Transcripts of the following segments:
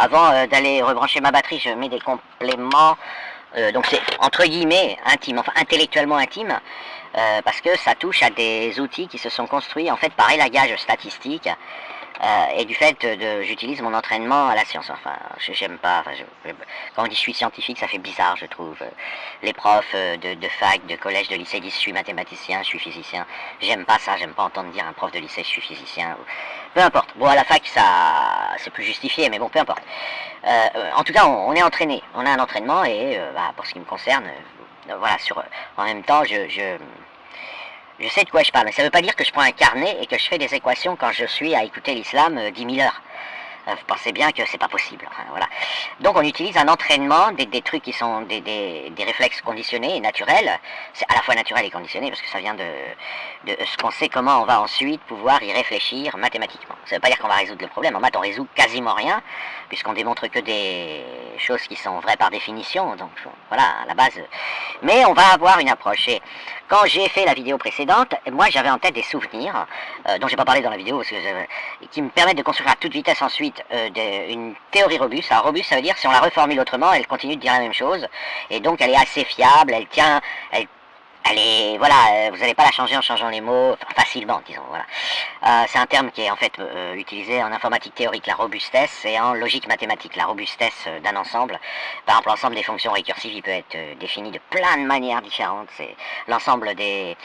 Avant d'aller rebrancher ma batterie, je mets des compléments. Donc c'est entre guillemets intime, enfin intellectuellement intime, parce que ça touche à des outils qui se sont construits en fait par élagage statistique. Et du fait j'utilise mon entraînement à la science. Enfin, j'aime pas. Enfin, quand on dit je suis scientifique, ça fait bizarre, je trouve. Les profs de fac, de collège, de lycée disent je suis mathématicien, je suis physicien. J'aime pas ça. J'aime pas entendre dire un prof de lycée je suis physicien. Peu importe. Bon, à la fac, ça, c'est plus justifié, mais bon, peu importe. En tout cas, on est entraîné. On a un entraînement et pour ce qui me concerne, voilà. En même temps, je sais de quoi je parle, mais ça ne veut pas dire que je prends un carnet et que je fais des équations quand je suis à écouter l'islam 10 000 heures. Vous pensez bien que c'est pas possible. Enfin, voilà. Donc on utilise un entraînement, des trucs qui sont des réflexes conditionnés et naturels. C'est à la fois naturel et conditionné parce que ça vient de ce qu'on sait comment on va ensuite pouvoir y réfléchir mathématiquement. Ça ne veut pas dire qu'on va résoudre le problème. En maths on résout quasiment rien puisqu'on démontre que des choses qui sont vraies par définition. Donc voilà, à la base. Mais on va avoir une approche. Et quand j'ai fait la vidéo précédente, moi j'avais en tête des souvenirs dont j'ai pas parlé dans la vidéo parce que qui me permettent de construire à toute vitesse ensuite une théorie robuste. Alors robuste, ça veut dire si on la reformule autrement, elle continue de dire la même chose, et donc elle est assez fiable, elle tient, elle est, voilà, vous n'allez pas la changer en changeant les mots, enfin, facilement, disons, voilà. C'est un terme qui est en fait utilisé en informatique théorique, la robustesse, et en logique mathématique, la robustesse d'un ensemble. Par exemple, l'ensemble des fonctions récursives, il peut être défini de plein de manières différentes. C'est l'ensemble des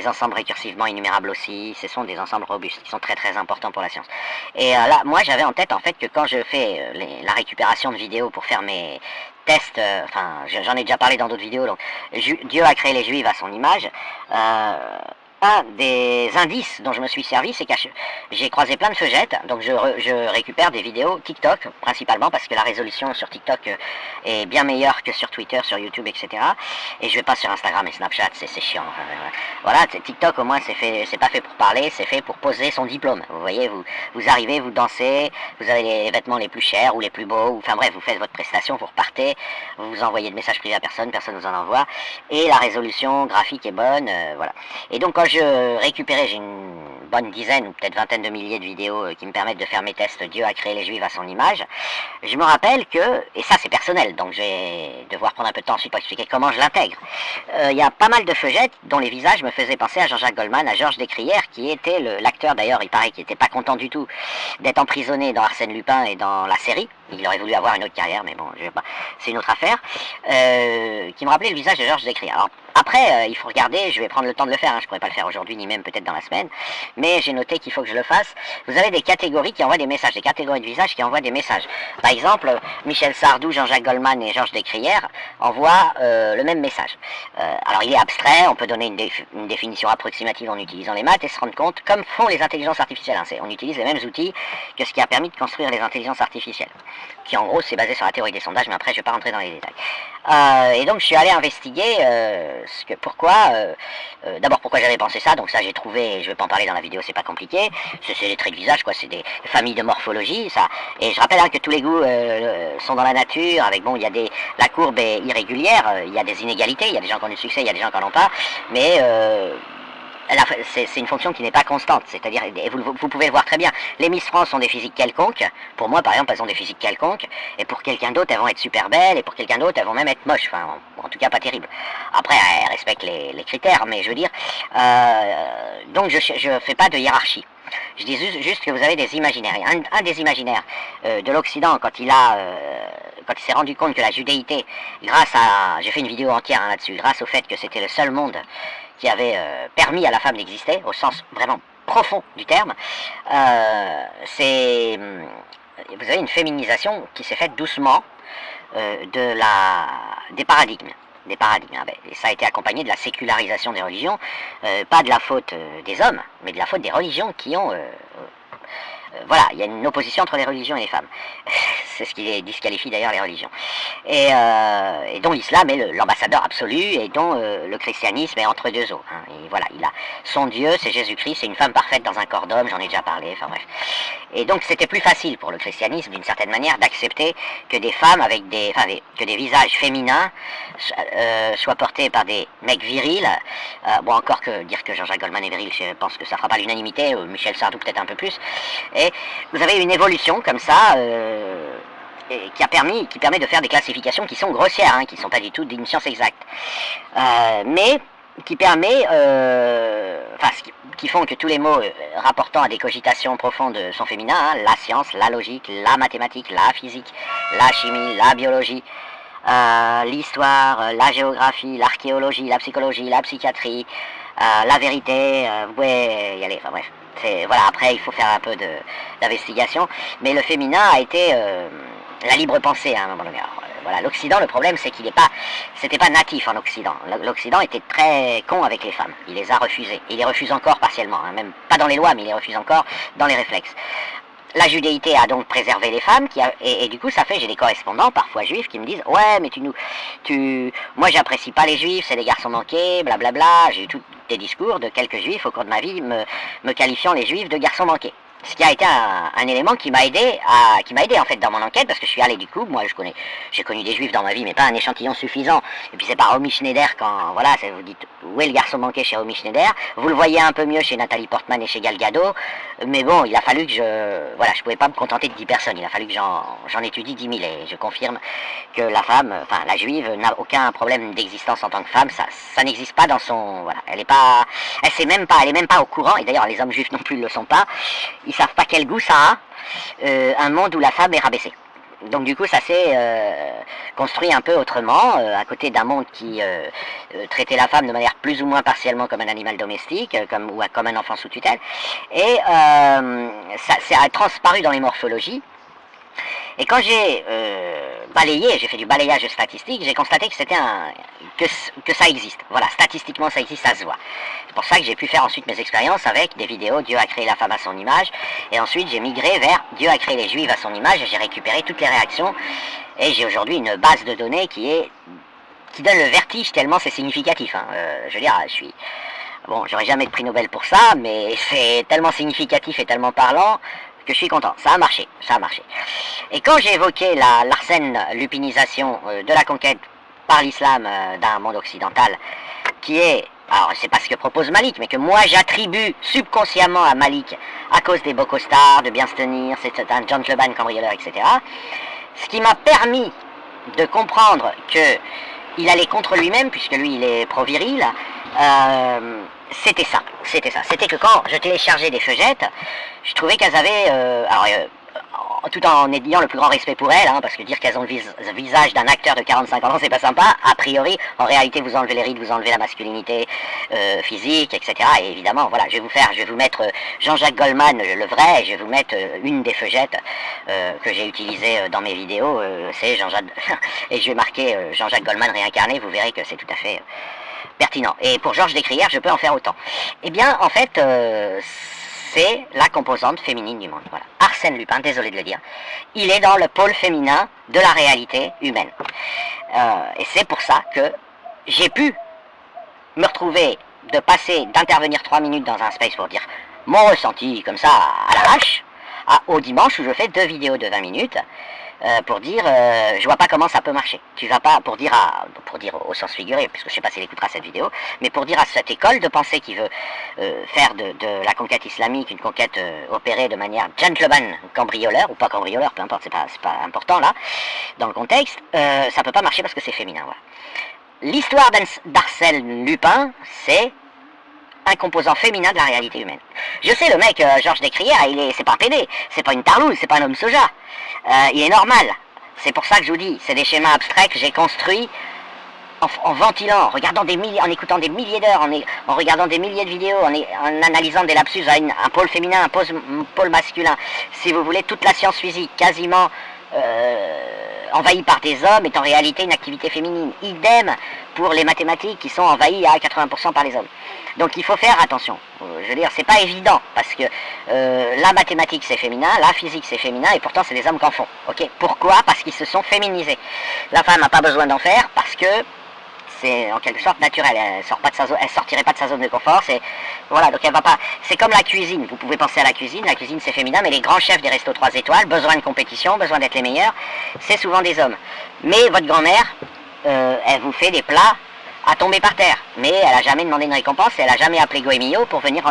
ensembles récursivement énumérables aussi. Ce sont des ensembles robustes, qui sont très très importants pour la science. Et là, moi, j'avais en tête en fait que quand je fais la récupération de vidéos pour faire mes tests, enfin, j'en ai déjà parlé dans d'autres vidéos, donc Dieu a créé les Juifs à son image. Un des indices dont je me suis servi, c'est que j'ai croisé plein de feugettes, donc je récupère des vidéos TikTok, principalement, parce que la résolution sur TikTok est bien meilleure que sur Twitter, sur YouTube, etc. Et je vais pas sur Instagram et Snapchat, c'est chiant. Voilà, TikTok au moins c'est pas fait pour parler, c'est fait pour poser son diplôme. Vous voyez, vous arrivez, vous dansez, vous avez les vêtements les plus chers ou les plus beaux, enfin bref, vous faites votre prestation, vous repartez, vous envoyez de messages privés à personne, personne vous en envoie, et la résolution graphique est bonne, voilà. Et donc quand je récupérais, j'ai une bonne dizaine ou peut-être vingtaine de milliers de vidéos qui me permettent de faire mes tests, Dieu a créé les Juifs à son image, je me rappelle que, et ça c'est personnel, donc je vais devoir prendre un peu de temps ensuite pour expliquer comment je l'intègre, il y a pas mal de feugettes dont les visages me faisaient penser à Jean-Jacques Goldman, à Georges Descrières, qui était l'acteur d'ailleurs, il paraît qu'il n'était pas content du tout d'être emprisonné dans Arsène Lupin et dans la série, il aurait voulu avoir une autre carrière, mais bon, c'est une autre affaire, qui me rappelait le visage de Georges Descrières. Alors, après, il faut regarder, je vais prendre le temps de le faire, je pourrais pas le faire aujourd'hui, ni même peut-être dans la semaine, mais j'ai noté qu'il faut que je le fasse. Vous avez des catégories qui envoient des messages, des catégories de visages qui envoient des messages. Par exemple, Michel Sardou, Jean-Jacques Goldman et Georges Descrières envoient le même message. Alors il est abstrait, on peut donner une définition approximative en utilisant les maths et se rendre compte, comme font les intelligences artificielles, on utilise les mêmes outils que ce qui a permis de construire les intelligences artificielles, qui en gros c'est basé sur la théorie des sondages, mais après je ne vais pas rentrer dans les détails. Et donc je suis allé investiguer d'abord pourquoi j'avais pensé ça, donc ça j'ai trouvé, je ne vais pas en parler dans la vidéo, c'est pas compliqué, c'est des traits de visage, quoi, c'est des familles de morphologie, ça, et je rappelle que tous les goûts sont dans la nature, avec bon, il y a la courbe est irrégulière, il y a des inégalités, il y a des gens qui ont du succès, il y a des gens qui n'en ont pas, mais c'est une fonction qui n'est pas constante, c'est-à-dire, et vous pouvez le voir très bien, les Miss France sont des physiques quelconques, pour moi par exemple elles ont des physiques quelconques, et pour quelqu'un d'autre elles vont être super belles, et pour quelqu'un d'autre elles vont même être moches, enfin en tout cas pas terribles. Après elles respectent les critères, mais je veux dire, donc je fais pas de hiérarchie. Je dis juste que vous avez des imaginaires. Et un des imaginaires de l'Occident, quand il s'est rendu compte que la judéité, grâce à, j'ai fait une vidéo entière là-dessus, grâce au fait que c'était le seul monde qui avait permis à la femme d'exister, au sens vraiment profond du terme, vous avez une féminisation qui s'est faite doucement des paradigmes. Et ça a été accompagné de la sécularisation des religions, pas de la faute des hommes, mais de la faute des religions qui ont... voilà, il y a une opposition entre les religions et les femmes. C'est ce qui disqualifie d'ailleurs les religions. Et dont l'islam est l'ambassadeur absolu, et dont le christianisme est entre deux eaux. Et voilà, il a son Dieu, c'est Jésus-Christ, c'est une femme parfaite dans un corps d'homme, j'en ai déjà parlé, enfin bref. Et donc c'était plus facile pour le christianisme, d'une certaine manière, d'accepter que des femmes avec que des visages féminins soient portés par des mecs virils. Bon, encore que dire que Jean-Jacques Goldman est viril, je pense que ça fera pas l'unanimité, Michel Sardou peut-être un peu plus. Et vous avez une évolution comme ça, qui permet de faire des classifications qui sont grossières, hein, qui ne sont pas du tout d'une science exacte, mais qui permet, qui font que tous les mots rapportant à des cogitations profondes sont féminins, hein, la science, la logique, la mathématique, la physique, la chimie, la biologie, l'histoire, la géographie, l'archéologie, la psychologie, la psychiatrie, la vérité, vous pouvez y aller, enfin bref. Voilà, après il faut faire un peu d'investigation, mais le féminin a été la libre pensée à un moment donné. Voilà, l'Occident, le problème c'est qu'il c'était pas natif en Occident. L'Occident était très con avec les femmes, il les a refusées, et il les refuse encore partiellement, hein, même pas dans les lois, mais il les refuse encore dans les réflexes. La judéité a donc préservé les femmes, et du coup ça fait, j'ai des correspondants parfois juifs qui me disent ouais mais moi j'apprécie pas les juifs, c'est des garçons manqués, blablabla. J'ai eu tous des discours de quelques juifs au cours de ma vie me qualifiant les juifs de garçons manqués. Ce qui a été un élément qui m'a aidé en fait dans mon enquête, parce que je suis allé du coup, moi j'ai connu des juifs dans ma vie, mais pas un échantillon suffisant. Et puis c'est par Romy Schneider quand, voilà, vous dites où est le garçon manqué chez Romy Schneider, vous le voyez un peu mieux chez Nathalie Portman et chez Gal Gadot, mais bon, il a fallu que je pouvais pas me contenter de 10 personnes, il a fallu que j'en étudie 10 000, et je confirme que la femme, enfin la juive, n'a aucun problème d'existence en tant que femme, ça n'existe pas dans son, voilà, elle est même pas au courant, et d'ailleurs les hommes juifs non plus ne le sont pas. Ils savent pas quel goût ça a, un monde où la femme est rabaissée. Donc du coup ça s'est construit un peu autrement, à côté d'un monde qui traitait la femme de manière plus ou moins partiellement comme un animal domestique, ou comme un enfant sous tutelle, et ça a transparu dans les morphologies. Et quand j'ai balayé, j'ai fait du balayage statistique, j'ai constaté que que ça existe. Voilà, statistiquement ça existe, ça se voit. C'est pour ça que j'ai pu faire ensuite mes expériences avec des vidéos Dieu a créé la femme à son image, et ensuite j'ai migré vers Dieu a créé les juifs à son image, et j'ai récupéré toutes les réactions, et j'ai aujourd'hui une base de données qui donne le vertige tellement c'est significatif. Hein. Je veux dire, bon, j'aurais jamais de prix Nobel pour ça, mais c'est tellement significatif et tellement parlant que je suis content. Ça a marché, ça a marché. Et quand j'ai évoqué l'arsène lupinisation de la conquête par l'islam d'un monde occidental, qui est, alors c'est pas ce que propose Malik, mais que moi j'attribue subconsciemment à Malik à cause des beaux costards, de bien se tenir, c'est un gentleman cambrioleur, etc. Ce qui m'a permis de comprendre que il allait contre lui-même, puisque lui il est pro-viril, c'était ça. C'était que quand je téléchargeais des feugettes, je trouvais qu'elles avaient, tout en ayant le plus grand respect pour elles, hein, parce que dire qu'elles ont le visage d'un acteur de 45 ans, c'est pas sympa. A priori, en réalité, vous enlevez les rides, vous enlevez la masculinité physique, etc. Et évidemment, voilà, je vais vous mettre Jean-Jacques Goldman, le vrai, et je vais vous mettre une des feugettes que j'ai utilisées dans mes vidéos, c'est Jean-Jacques, et je vais marquer Jean-Jacques Goldman réincarné, vous verrez que c'est tout à fait pertinent. Et pour Georges Descrières, je peux en faire autant. Eh bien, en fait, c'est la composante féminine du monde. Voilà. Arsène Lupin, désolé de le dire, il est dans le pôle féminin de la réalité humaine. Et c'est pour ça que j'ai pu me retrouver d'intervenir 3 minutes dans un space pour dire mon ressenti, comme ça, à l'arrache, au dimanche où je fais 2 vidéos de 20 minutes, pour dire, je vois pas comment ça peut marcher. Tu vas pas, pour dire au sens figuré, puisque je sais pas s'il écoutera cette vidéo, mais pour dire à cette école de pensée qui veut faire de la conquête islamique une conquête opérée de manière gentleman, cambrioleur, ou pas cambrioleur, peu importe, c'est pas important là, dans le contexte, ça peut pas marcher parce que c'est féminin, voilà. L'histoire d'Arsène Lupin, c'est un composant féminin de la réalité humaine. Je sais, le mec, Georges Descrières, c'est pas un PD, c'est pas une tarlouse, c'est pas un homme soja. Il est normal. C'est pour ça que je vous dis, c'est des schémas abstraits que j'ai construits en ventilant, en écoutant des milliers d'heures, en regardant des milliers de vidéos, en analysant des lapsus à un pôle féminin, un pôle masculin. Si vous voulez, toute la science physique, quasiment envahie par des hommes, est en réalité une activité féminine. Idem pour les mathématiques qui sont envahies à 80% par les hommes. Donc il faut faire attention. Je veux dire, c'est pas évident, parce que la mathématique c'est féminin, la physique c'est féminin, et pourtant c'est les hommes qui en font. Ok. Pourquoi? Parce qu'ils se sont féminisés. La femme n'a pas besoin d'en faire, parce que c'est en quelque sorte naturel. Elle sortirait pas de sa zone de confort. Voilà, donc elle va pas. C'est comme la cuisine. Vous pouvez penser à la cuisine. La cuisine c'est féminin, mais les grands chefs des restos 3 étoiles, besoin de compétition, besoin d'être les meilleurs, c'est souvent des hommes. Mais votre grand-mère, elle vous fait des plats à tomber par terre, mais elle n'a jamais demandé une récompense, et elle n'a jamais appelé Goemio pour venir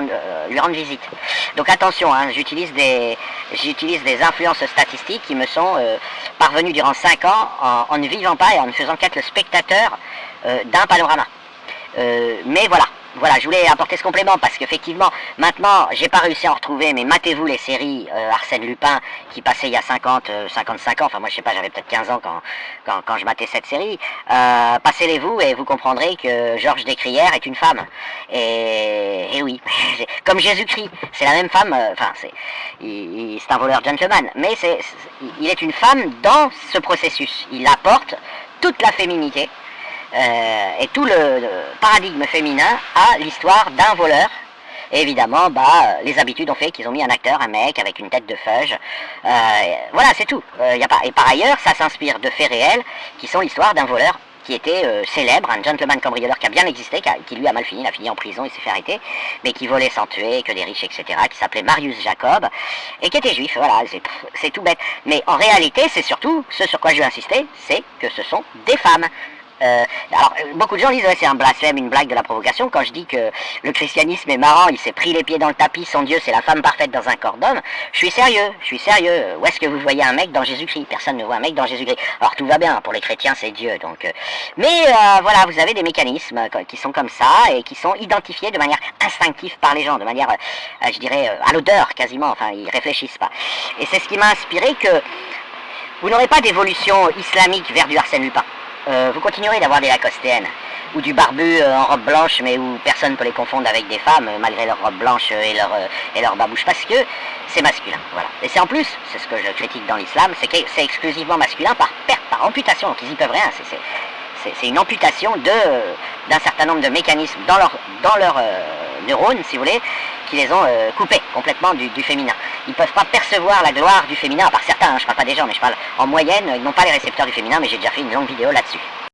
lui rendre visite. Donc attention, hein, j'utilise des influences statistiques qui me sont parvenu durant 5 ans en ne vivant pas et en ne faisant qu'être le spectateur d'un panorama. Mais voilà, je voulais apporter ce complément parce qu'effectivement, maintenant, j'ai pas réussi à en retrouver, mais matez-vous les séries Arsène Lupin qui passaient il y a 50, 55 ans, enfin moi je sais pas, j'avais peut-être 15 ans quand je matais cette série. Passez-les-vous et vous comprendrez que Georges Descrières est une femme. Et oui, comme Jésus-Christ, c'est la même femme, enfin c'est un voleur gentleman, mais il est une femme dans ce processus. Il apporte toute la féminité. Et tout le paradigme féminin à l'histoire d'un voleur. Et évidemment, les habitudes ont fait qu'ils ont mis un acteur, un mec avec une tête de feuge. Voilà, c'est tout. Y a pas... Et par ailleurs, ça s'inspire de faits réels qui sont l'histoire d'un voleur qui était célèbre, un gentleman cambrioleur qui a bien existé, qui lui a mal fini, il a fini en prison, il s'est fait arrêter, mais qui volait sans tuer, que des riches, etc., qui s'appelait Marius Jacob, et qui était juif, voilà, c'est tout bête. Mais en réalité, c'est surtout, ce sur quoi je veux insister, c'est que ce sont des femmes. Alors, beaucoup de gens disent, ouais, c'est un blasphème, une blague de la provocation, quand je dis que le christianisme est marrant, il s'est pris les pieds dans le tapis, son Dieu, c'est la femme parfaite dans un corps d'homme. Je suis sérieux. Où est-ce que vous voyez un mec dans Jésus-Christ? Personne ne voit un mec dans Jésus-Christ. Alors, tout va bien, pour les chrétiens, c'est Dieu, donc... Mais, voilà, vous avez des mécanismes qui sont comme ça, et qui sont identifiés de manière instinctive par les gens, de manière, je dirais, à l'odeur, quasiment, enfin, ils réfléchissent pas. Et c'est ce qui m'a inspiré que vous n'aurez pas d'évolution islamique vers du Arsène Lupin. Vous continuerez d'avoir des lacostéennes ou du barbu en robe blanche, mais où personne ne peut les confondre avec des femmes malgré leur robe blanche et leur babouche, parce que c'est masculin, voilà. Et c'est en plus, c'est ce que je critique dans l'islam, c'est que c'est exclusivement masculin par perte, par amputation, donc ils y peuvent rien, c'est une amputation d'un certain nombre de mécanismes dans leurs neurones, si vous voulez, qui les ont coupés complètement du féminin. Ils ne peuvent pas percevoir la gloire du féminin, à part certains, je ne parle pas des gens, mais je parle en moyenne, ils n'ont pas les récepteurs du féminin, mais j'ai déjà fait une longue vidéo là-dessus.